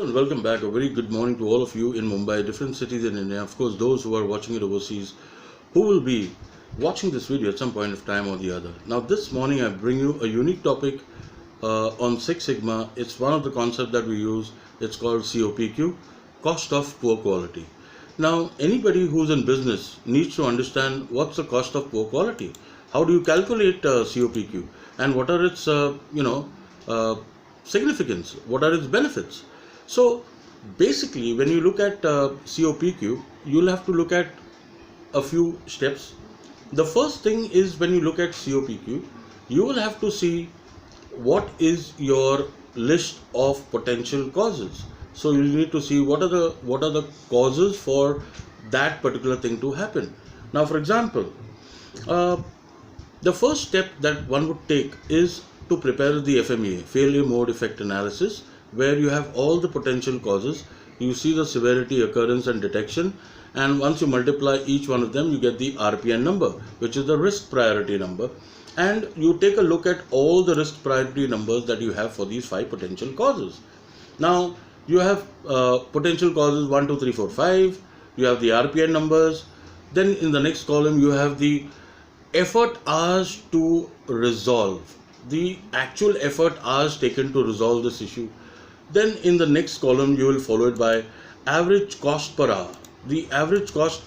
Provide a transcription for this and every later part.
And welcome back. A very good morning to all of you in Mumbai, different cities in India. Of course, those who are watching it overseas, who will be watching this video at some point of time or the other. Now, this morning I bring you a unique topic on Six Sigma. It's one of the concepts that we use. It's called COPQ, cost of poor quality. Now, anybody who's in business needs to understand what's the cost of poor quality. How do you calculate COPQ, and what are its significance? What are its benefits? So basically, when you look at COPQ, you'll have to look at a few steps. The first thing is, when you look at COPQ, you will have to see what is your list of potential causes. So you need to see what are the causes for that particular thing to happen. Now, for example, the first step that one would take is to prepare the FMEA, failure mode effect analysis, where you have all the potential causes. You see the severity, occurrence and detection, and once you multiply each one of them, you get the RPN number, which is the risk priority number, and you take a look at all the risk priority numbers that you have for these 5 potential causes. Now you have potential causes 1, 2, 3, 4, 5. You have the RPN numbers. Then in the next column you have the effort hours to resolve, the actual effort hours taken to resolve this issue. Then in the next column you will follow it by average cost per hour, the average cost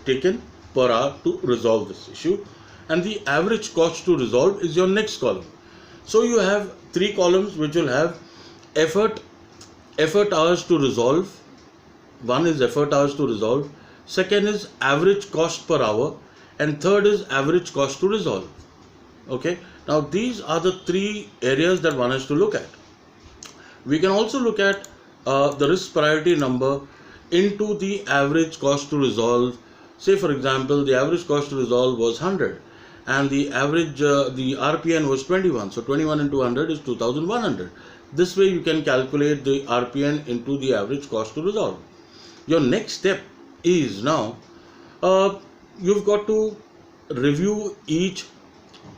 taken per hour to resolve this issue, and the average cost to resolve is your next column. So you have 3 columns which will have effort hours to resolve. One is effort hours to resolve, second is average cost per hour, and third is average cost to resolve. Okay, now these are the 3 areas that one has to look at. We can also look at the risk priority number into the average cost to resolve. Say for example, the average cost to resolve was 100 and the average the RPN was 21. So 21 into 100 is 2100. This way you can calculate the RPN into the average cost to resolve. Your next step is, now you've got to review each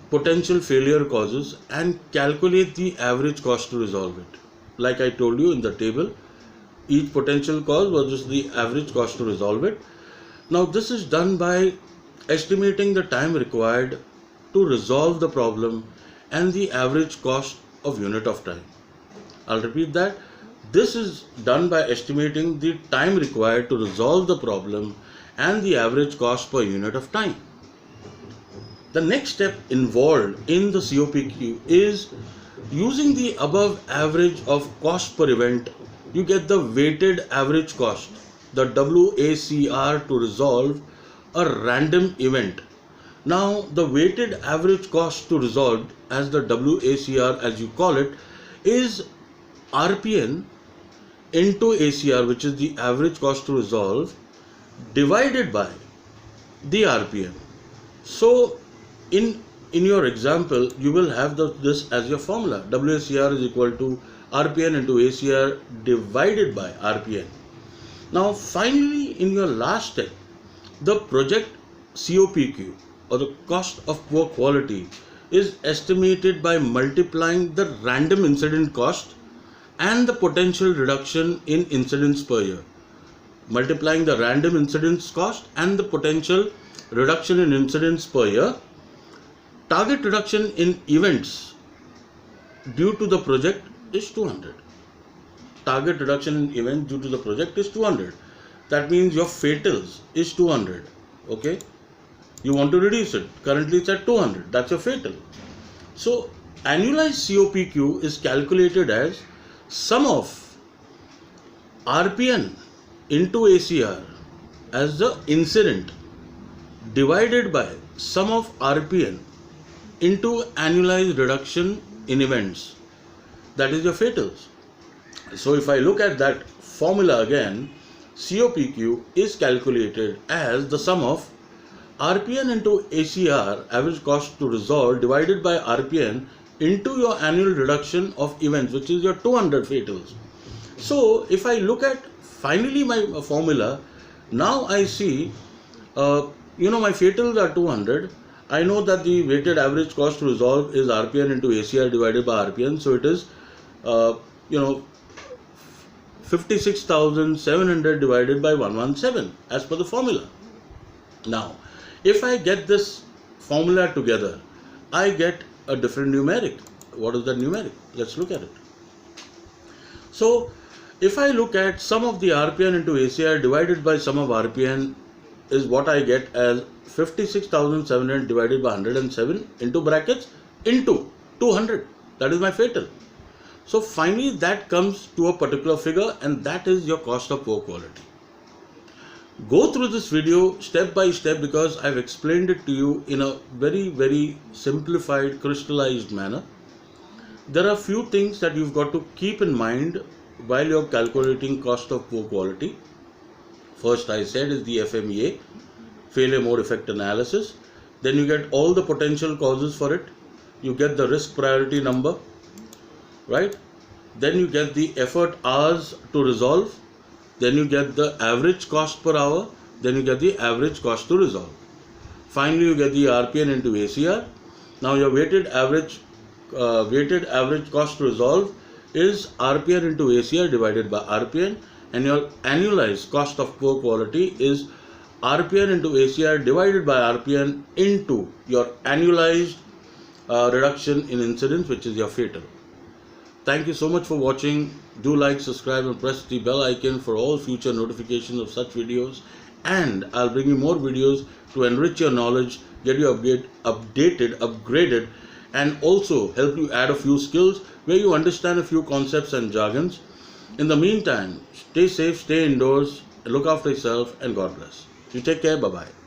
potential failure causes and calculate the average cost to resolve it. Like I told you in the table, each potential cause was just the average cost to resolve it. Now this is done by estimating the time required to resolve the problem and the average cost of unit of time. I'll repeat that. This is done by estimating the time required to resolve the problem and the average cost per unit of time. The next step involved in the COPQ is using the above average of cost per event. You get the weighted average cost, the WACR, to resolve a random event. Now the weighted average cost to resolve, as the WACR as you call it, is RPN into ACR, which is the average cost to resolve, divided by the RPN. So in your example, you will have this as your formula. WACR is equal to RPN into ACR divided by RPN. Now finally, in your last step, the project COPQ, or the cost of poor quality, is estimated by multiplying the random incident cost and the potential reduction in incidents per year. Multiplying the random incidents cost and the potential reduction in incidents per year. Target reduction in events due to the project is 200. Target reduction in events due to the project is 200. That means your fatals is 200. Okay, you want to reduce it. Currently it's at 200. That's your fatal. So annualized COPQ is calculated as sum of RPN into ACR as the incident divided by sum of RPN into annualized reduction in events, that is your fatals. So if I look at that formula again, COPQ is calculated as the sum of RPN into ACR, average cost to resolve, divided by RPN into your annual reduction of events, which is your 200 fatals. So if I look at finally my formula, now I see my fatals are 200. I know that the weighted average cost to resolve is RPN into ACR divided by RPN. So it is 56,700 divided by 117 as per the formula. Now, if I get this formula together, I get a different numeric. What is that numeric? Let's look at it. So, if I look at sum of the RPN into ACR divided by sum of RPN is what I get as 56,700 divided by 107 into brackets into 200. That is my fatal. So finally that comes to a particular figure, and that is your cost of poor quality. Go through this video step by step because I've explained it to you in a very simplified, crystallized manner. There are few things that you've got to keep in mind while you're calculating cost of poor quality. First, I said, is the FMEA, failure mode effect analysis. Then you get all the potential causes for it. You get the risk priority number, right? Then you get the effort hours to resolve. Then you get the average cost per hour. Then you get the average cost to resolve. Finally, you get the RPN into ACR. Now your weighted average cost to resolve is RPN into ACR divided by RPN, and your annualized cost of poor quality is RPN into ACR divided by RPN into your annualized reduction in incidence, which is your fatal. Thank you so much for watching. Do like, subscribe and press the bell icon for all future notifications of such videos, and I'll bring you more videos to enrich your knowledge, get you updated, upgraded, and also help you add a few skills where you understand a few concepts and jargons. In the meantime, stay safe, stay indoors, look after yourself, and God bless. You take care. Bye-bye.